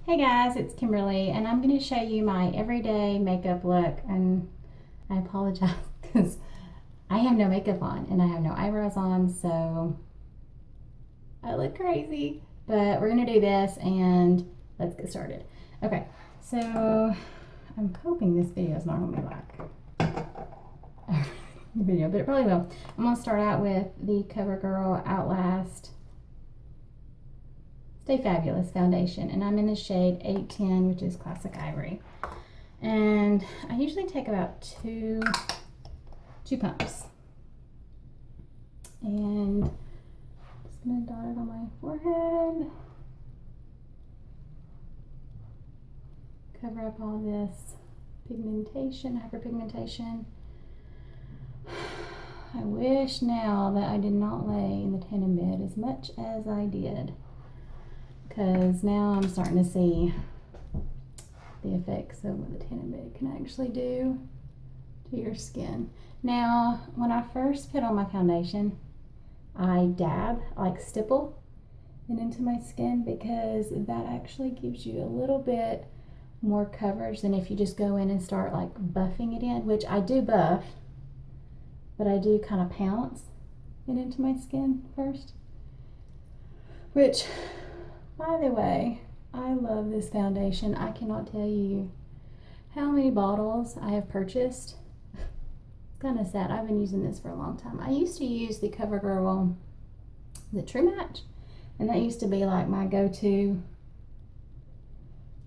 Hey guys, it's Kimberly and I'm going to show you my everyday makeup look, and I apologize because I have no makeup on and I have no eyebrows on, so I look crazy, but we're going to do this and let's get started. Okay, so I'm hoping this video is not going to be like a video, but it probably will. I'm going to start out with the Covergirl Outlast Stay Fabulous foundation, and I'm in the shade 810, which is Classic Ivory. And I usually take about two pumps, and just gonna dot it on my forehead, cover up all this pigmentation, hyperpigmentation. I wish now that I did not lay in the tanning bed as much as I did, because now I'm starting to see the effects of what the tanning bed can actually do to your skin. Now, when I first put on my foundation, I dab, like stipple it into my skin, because that actually gives you a little bit more coverage than if you just go in and start like buffing it in, which I do buff, but I do kind of pounce it into my skin first, which, by the way, I love this foundation. I cannot tell you how many bottles I have purchased. It's kind of sad. I've been using this for a long time. I used to use the Covergirl, the True Match, and that used to be like my go-to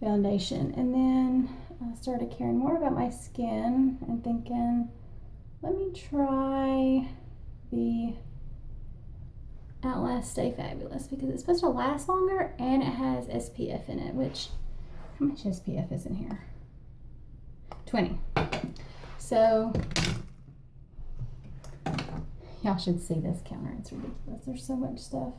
foundation. And then I started caring more about my skin and thinking, let me try the Outlast Stay Fabulous, because it's supposed to last longer and it has SPF in it, which, how much SPF is in here? 20. So y'all should see this counter. It's ridiculous. There's so much stuff.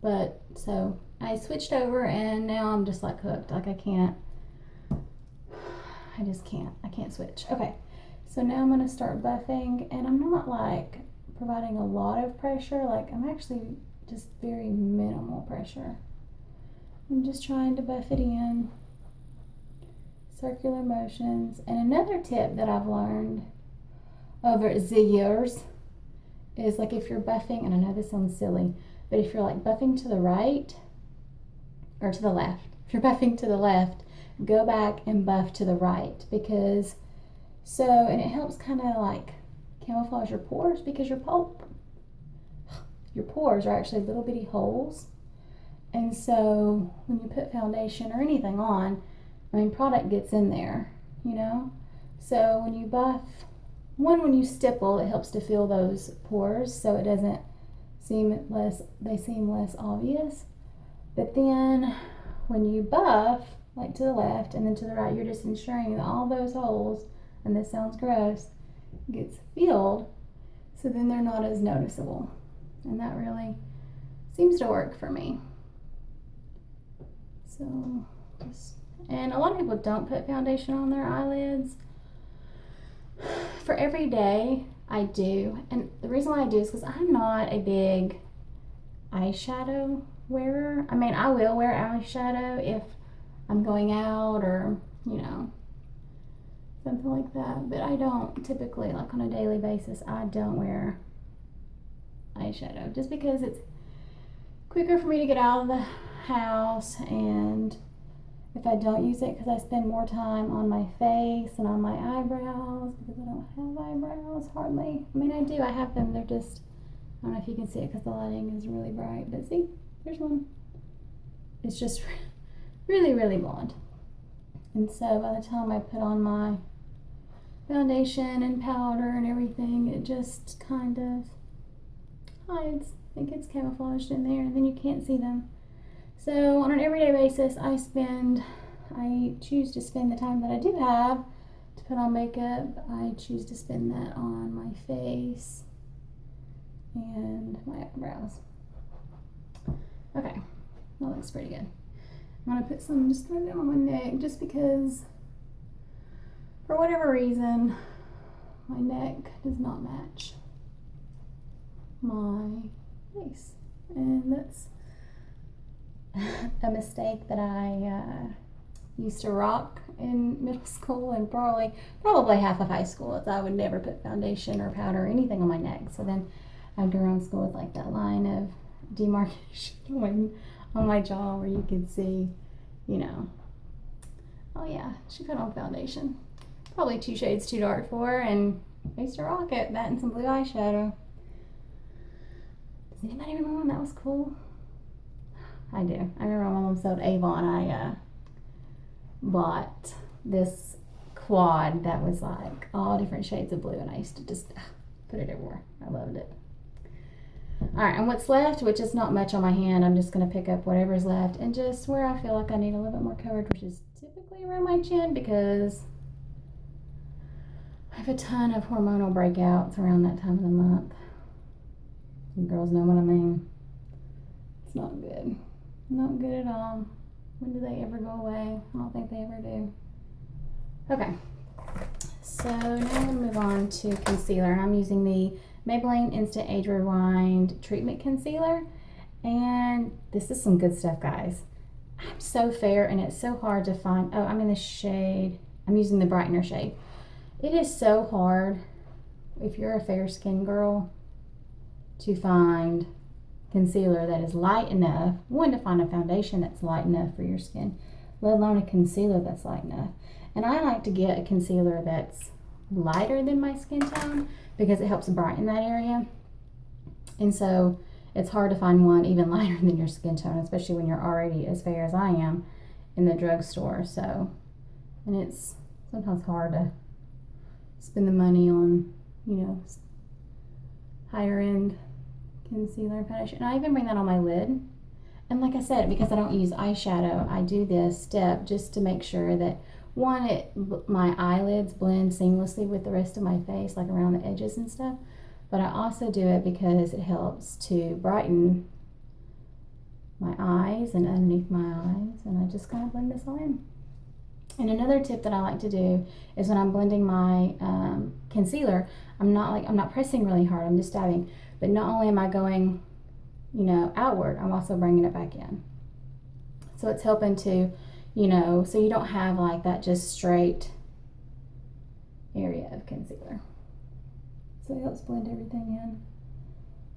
But so I switched over and now I'm just like hooked. Like I can't switch. Okay, so now I'm gonna start buffing, and I'm not like providing a lot of pressure. Like, I'm actually just very minimal pressure. I'm just trying to buff it in, circular motions. And another tip that I've learned over the years is, like, if you're buffing, and I know this sounds silly, but if you're like buffing to the right or to the left, if you're buffing to the left, go back and buff to the right, because and it helps kind of like camouflage your pores, because your pores are actually little bitty holes. And so when you put foundation or anything on, I mean, product gets in there, you know. So when you buff, when you stipple, it helps to fill those pores so it doesn't seem less obvious. But then when you buff, like to the left and then to the right, you're just ensuring that all those holes, and this sounds gross, gets filled, so then they're not as noticeable. And that really seems to work for me. So and a lot of people don't put foundation on their eyelids. For every day, I do, and the reason why I do is because I'm not a big eyeshadow wearer. I mean, I will wear eyeshadow if I'm going out or, you know, something like that, but I don't typically, like on a daily basis, I don't wear eyeshadow, just because it's quicker for me to get out of the house, and if I don't use it, because I spend more time on my face and on my eyebrows, because I don't have eyebrows hardly. I mean, I do, I have them, they're just, I don't know if you can see it because the lighting is really bright, but see, there's one. It's just really, really blonde. And so by the time I put on my foundation and powder and everything, it just kind of hides. It gets camouflaged in there, and then you can't see them. So on an everyday basis, I choose to spend the time that I do have to put on makeup. I choose to spend that on my face and my eyebrows. Okay, that looks pretty good. I'm gonna put some, just throw them on my neck, just because for whatever reason my neck does not match my face, and that's a mistake that I used to rock in middle school and probably half of high school is I would never put foundation or powder or anything on my neck. So then I'd go around school with like that line of demarcation on my jaw where you could see, you know, oh yeah, she put on foundation. Probably 2 shades too dark for her, and I used to rock it, that and some blue eyeshadow. Does anybody remember when that was cool? I do. I remember my mom sold Avon. I bought this quad that was like all different shades of blue, and I used to just put it everywhere. I loved it. Alright, and what's left, which is not much on my hand, I'm just going to pick up whatever's left and just where I feel like I need a little bit more coverage, which is typically around my chin because I have a ton of hormonal breakouts around that time of the month. You girls know what I mean. It's not good. Not good at all. When do they ever go away? I don't think they ever do. Okay. So now I'm going to move on to concealer. And I'm using the Maybelline Instant Age Rewind Treatment Concealer. And this is some good stuff, guys. I'm so fair and it's so hard to find. Oh, I'm in the shade. I'm using the brightener shade. It is so hard if you're a fair skin girl to find concealer that is light enough. One, to find a foundation that's light enough for your skin, let alone a concealer that's light enough. And I like to get a concealer that's lighter than my skin tone because it helps brighten that area. And so it's hard to find one even lighter than your skin tone, especially when you're already as fair as I am in the drugstore. So, and it's sometimes hard to spend the money on, you know, higher end concealer and foundation. And I even bring that on my lid. And like I said, because I don't use eyeshadow, I do this step just to make sure that one, my eyelids blend seamlessly with the rest of my face, like around the edges and stuff. But I also do it because it helps to brighten my eyes and underneath my eyes. And I just kind of blend this all in. And another tip that I like to do is when I'm blending my concealer, I'm not pressing really hard, I'm just dabbing. But not only am I going, you know, outward, I'm also bringing it back in. So it's helping to, you know, so you don't have like that just straight area of concealer. So it helps blend everything in.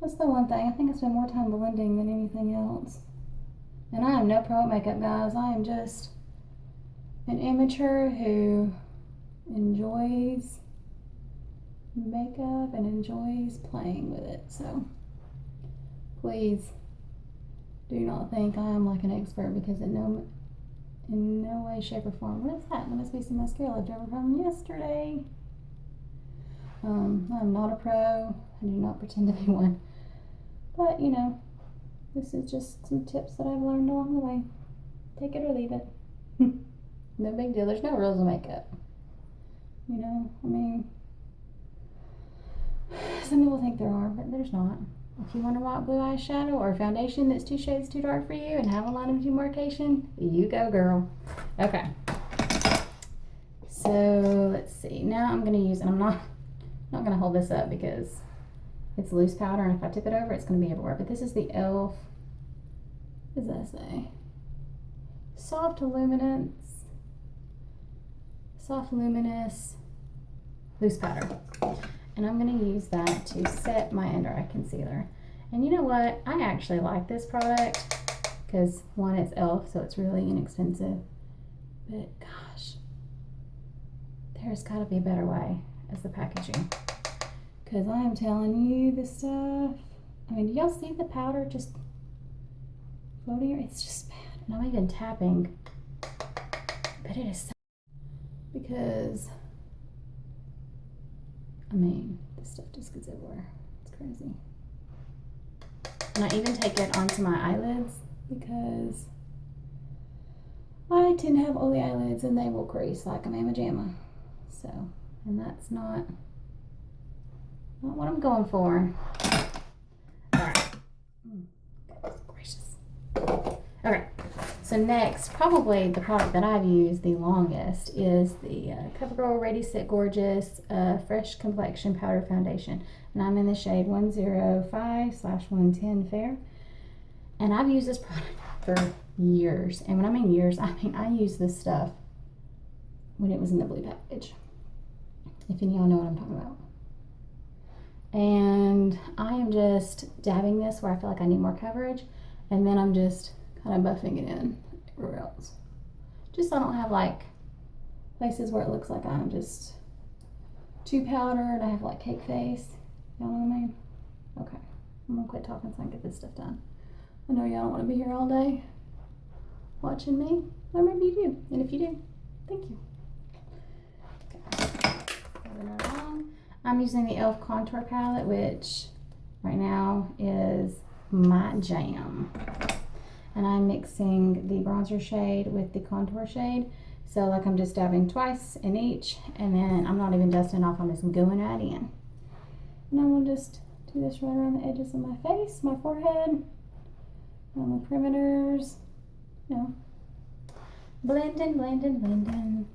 That's the one thing. I think I spend more time blending than anything else. And I have no pro makeup, guys. I am just an amateur who enjoys makeup and enjoys playing with it. So please do not think I am like an expert, because in no way, shape, or form. What is that? That must be some mascara left over from yesterday. I'm not a pro. I do not pretend to be one. But, you know, this is just some tips that I've learned along the way. Take it or leave it. No big deal. There's no rules of makeup. You know, I mean, some people think there are, but there's not. If you want to rock blue eyeshadow or foundation that's 2 shades too dark for you and have a line of demarcation, you go, girl. Okay. So let's see. Now I'm going to use, and I'm not going to hold this up because it's loose powder, and if I tip it over, it's going to be everywhere. But this is the E.l.f. What does that say? Soft Luminance. Soft Luminous loose powder. And I'm going to use that to set my under eye concealer. And you know what? I actually like this product because, one, it's E.l.f, so it's really inexpensive. But gosh, there's got to be a better way as the packaging. Because I am telling you, this stuff, I mean, do y'all see the powder just floating? It's just bad. And I'm even tapping. But it is so, because I mean, this stuff just gets everywhere. It's crazy. And I even take it onto my eyelids because I tend to have oily eyelids and they will crease like a mamma jamma. So, and that's not what I'm going for. Alright. Goodness gracious. Okay. So next, probably the product that I've used the longest is the Covergirl Ready Set Gorgeous Fresh Complexion Powder Foundation. And I'm in the shade 105/110 Fair. And I've used this product for years. And when I mean years, I mean I used this stuff when it was in the blue package. If any of y'all know what I'm talking about. And I am just dabbing this where I feel like I need more coverage. And then I'm just kind of buffing it in everywhere else. Just so I don't have like places where it looks like I'm just too powdered. I have like cake face. Y'all know what I mean? Okay. I'm gonna quit talking so I can get this stuff done. I know y'all don't want to be here all day watching me. Or maybe you do. And if you do, thank you. Okay. Moving along. I'm using the e.l.f. contour palette, which right now is my jam. And I'm mixing the bronzer shade with the contour shade. So like I'm just dabbing twice in each, and then I'm not even dusting off, I'm just going right in. And I'm gonna just do this right around the edges of my face, my forehead, on the perimeters, you know. Blending, blending, blending.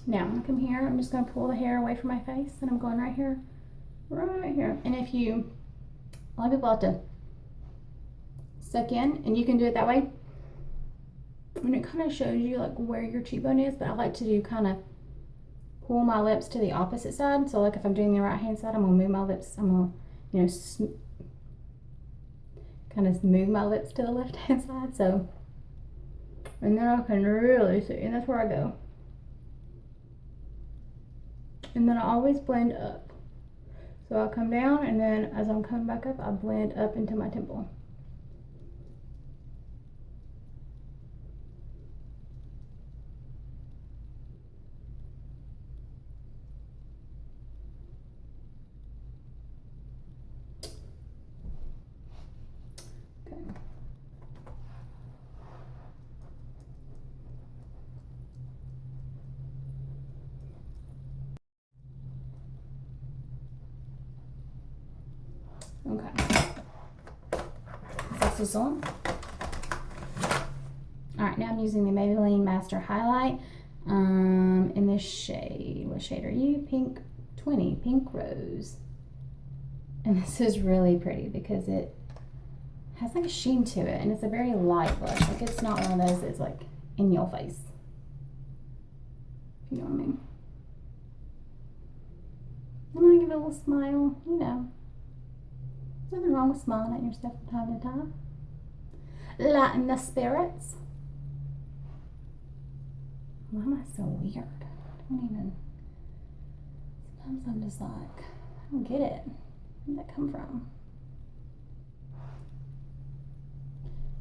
Now I'm gonna come here, I'm just gonna pull the hair away from my face, and I'm going right here, right here. And if you, a lot of people have to suck in, and you can do it that way. And it kind of shows you like where your cheekbone is, but I like to do kind of pull my lips to the opposite side. So like if I'm doing the right hand side, I'm gonna move my lips, I'm gonna, you know, kind of move my lips to the left hand side. So, and then I can really see, and that's where I go. And then I always blend up. So I'll come down, and then as I'm coming back up, I blend up into my temple. Okay. Okay. This is on. Alright, now I'm using the Maybelline Master Highlight in this shade. What shade are you? Pink 20, Pink Rose. And this is really pretty because it has like a sheen to it, and it's a very light blush. Like it's not one of those that's like in your face. If you know what I mean. I'm gonna give it a little smile, you know. There's nothing wrong with smiling at yourself from time to time. Lighten the spirits. Why am I so weird? I don't even. Sometimes I'm just like, I don't get it. Where did that come from?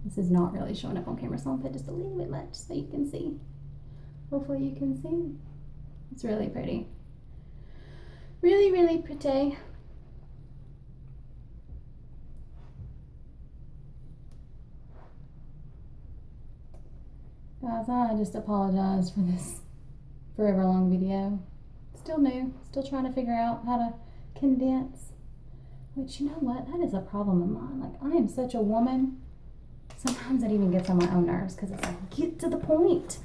This is not really showing up on camera, so I'll put just a little bit much so you can see. Hopefully you can see. It's really pretty. Really, really pretty. Guys, I just apologize for this forever long video. Still new, still trying to figure out how to condense. Which, you know what, that is a problem of mine. Like, I am such a woman. Sometimes it even gets on my own nerves because it's like, get to the point.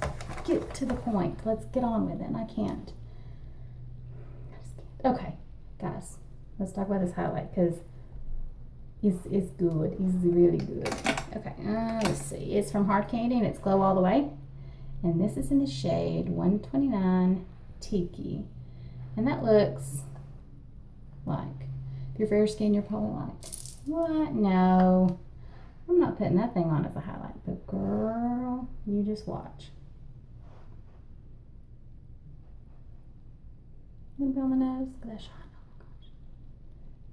Get to the point. Let's get on with it. And I can't. Okay, guys, let's talk about this highlight because it's good. It's really good. Okay, let's see. It's from Hard Candy and it's Glow All the Way. And this is in the shade 129 Tiki. And that looks like, if you're fair skin, you're probably like, what? No, I'm not putting that thing on as a highlight. But girl, you just watch. A little bit on the nose. Look at that shine. Oh my gosh.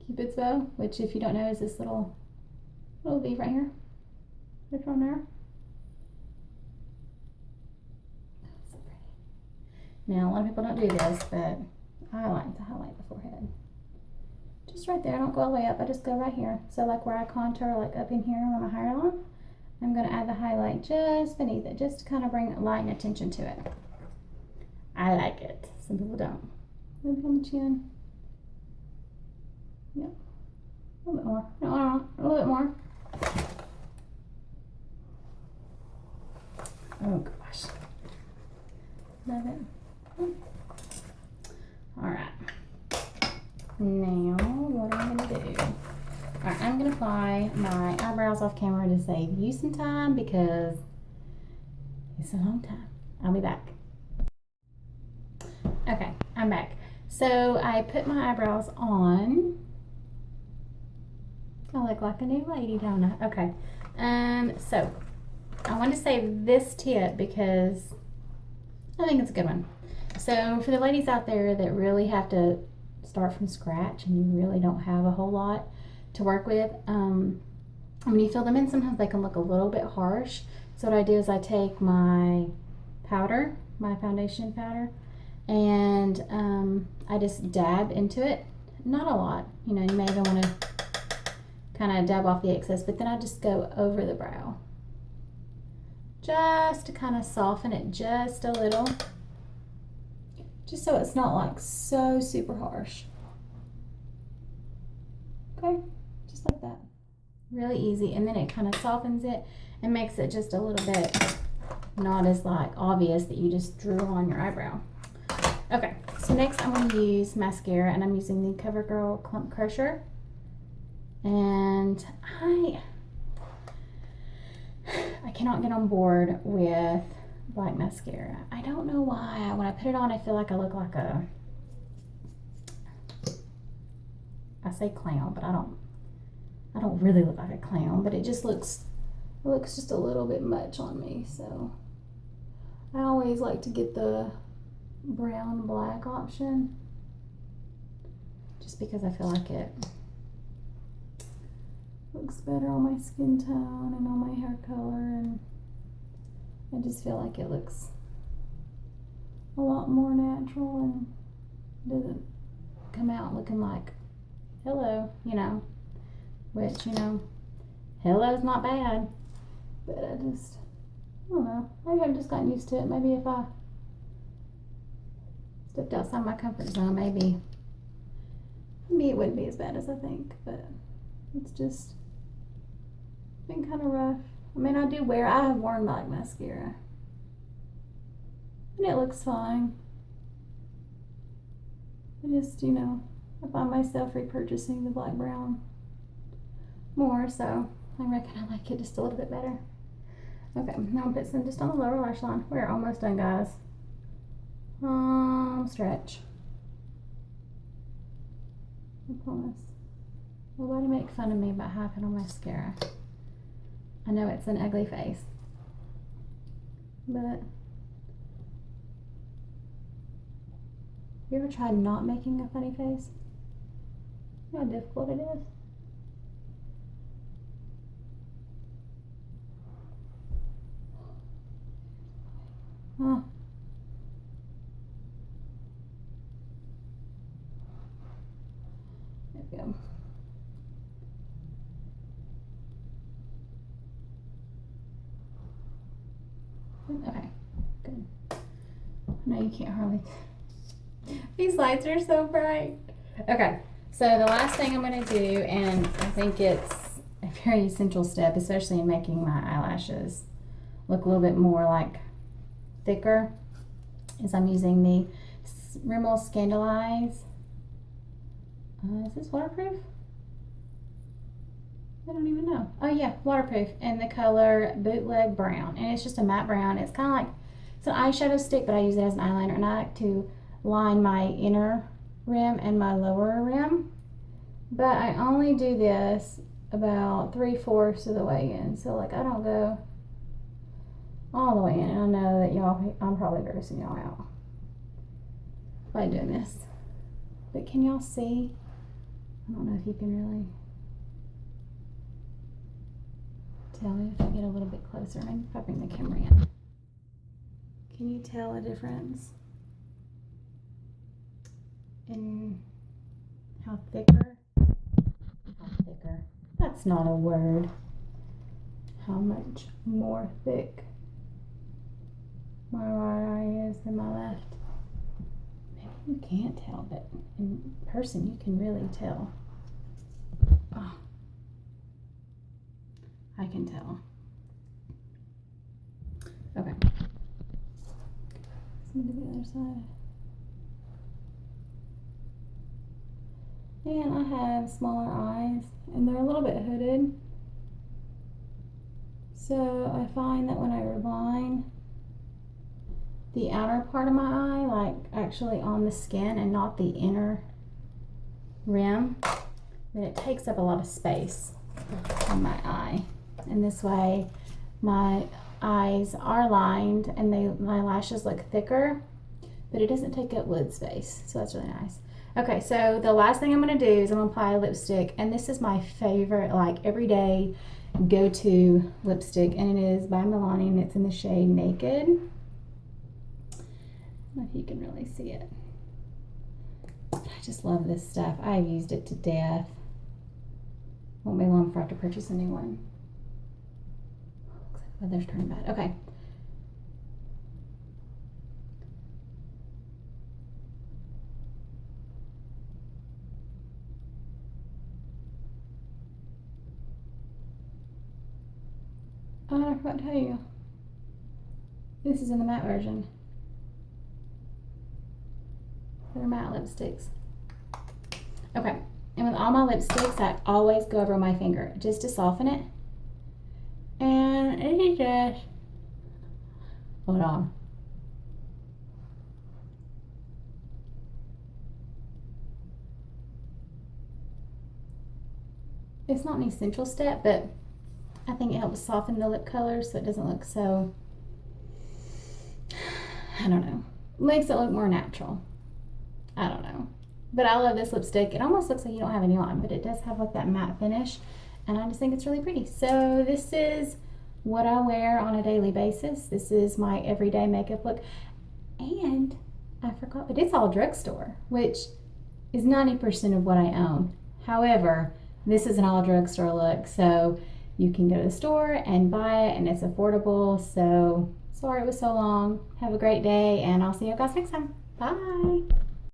Cupid's bow, which if you don't know is this little leaf right here. Right from there. So pretty. Now, a lot of people don't do this, but I like to highlight the forehead. Just right there. I don't go all the way up. I just go right here. So like where I contour, like up in here on my hairline, I'm going to add the highlight just beneath it, just to kind of bring light and attention to it. I like it. Some people don't. Maybe on the chin. Yep. A little bit more. No, a little bit more. Oh gosh. Love it. Alright. Now, what am I going to do? Alright, I'm going to apply my eyebrows off camera to save you some time because it's a long time. I'll be back. Okay, I'm back. So I put my eyebrows on. I look like a new lady, don't I? Okay. So I want to save this tip because I think it's a good one. So for the ladies out there that really have to start from scratch and you really don't have a whole lot to work with, when you fill them in, sometimes they can look a little bit harsh. So what I do is I take my powder, my foundation powder, and I just dab into it. Not a lot, you know, you may even want to kind of dab off the excess, but then I just go over the brow just to kind of soften it just a little, just so it's not like so super harsh. Okay, just like that. Really easy, and then it kind of softens it and makes it just a little bit not as like obvious that you just drew on your eyebrow. Okay, so next I'm going to use mascara, and I'm using the Covergirl Clump Crusher. And I cannot get on board with black mascara. I don't know why. When I put it on, I feel like I look like a, I say clown, but I don't really look like a clown, but it just looks just a little bit much on me. So I always like to get the brown black option just because I feel like it looks better on my skin tone and on my hair color, and I just feel like it looks a lot more natural and doesn't come out looking like hello, you know, which, you know, hello's not bad, but I don't know, maybe I've just gotten used to it. Maybe if I stepped outside my comfort zone, maybe it wouldn't be as bad as I think, but it's just been kind of rough. I mean, I have worn black mascara and it looks fine. I just, you know, I find myself repurchasing the black brown more, so I reckon I like it just a little bit better. Okay, now I'll put some just on the lower lash line. We're almost done, guys. Stretch. I promise. Nobody make fun of me about having on mascara. I know it's an ugly face, but you ever tried not making a funny face? You know how difficult it is? Oh. There we go. Okay, good. No, you can't hardly. These lights are so bright. Okay, so the last thing I'm going to do, and I think it's a very essential step, especially in making my eyelashes look a little bit more like thicker, is I'm using the Rimmel Scandaleyes. Is this waterproof? I don't even know. Oh yeah, waterproof, in the color Bootleg Brown, and it's just a matte brown. It's kind of like, it's an eyeshadow stick, but I use it as an eyeliner, and I like to line my inner rim and my lower rim, but I only do this about 3/4 of the way in, so like I don't go all the way in, and I know that I'm probably grossing y'all out by doing this, but can y'all see? I don't know if you can really tell me. If I get a little bit closer, maybe if I bring the camera in. Can you tell a difference in how thicker? That's not a word. How much more thick my right eye is than my left. Maybe you can't tell, but in person you can really tell. Oh, can tell. Okay. Let's move to the other side. And I have smaller eyes, and they're a little bit hooded. So I find that when I rewind the outer part of my eye, like actually on the skin and not the inner rim, then it takes up a lot of space on my eye. And this way my eyes are lined and my lashes look thicker, but it doesn't take up lid space. So that's really nice. Okay, so the last thing I'm gonna do is I'm gonna apply a lipstick, and this is my favorite, like everyday go-to lipstick, and it is by Milani, and it's in the shade Naked. I don't know if you can really see it. I just love this stuff. I've used it to death. Won't be long before I have to purchase a new one. Looks like the weather's turning bad. Okay. Oh, I forgot to tell you. This is in the matte version. They're matte lipsticks. Okay, and with all my lipsticks, I always go over my finger just to soften it. And it is just, hold on. It's not an essential step, but I think it helps soften the lip color so it doesn't look so, I don't know, makes it look more natural. I don't know. But I love this lipstick. It almost looks like you don't have any on, but it does have like that matte finish, and I just think it's really pretty. So this is what I wear on a daily basis. This is my everyday makeup look. And I forgot, but it's all drugstore, which is 90% of what I own. However, this is an all drugstore look, so you can go to the store and buy it, and it's affordable. So sorry it was so long. Have a great day, and I'll see you guys next time. Bye.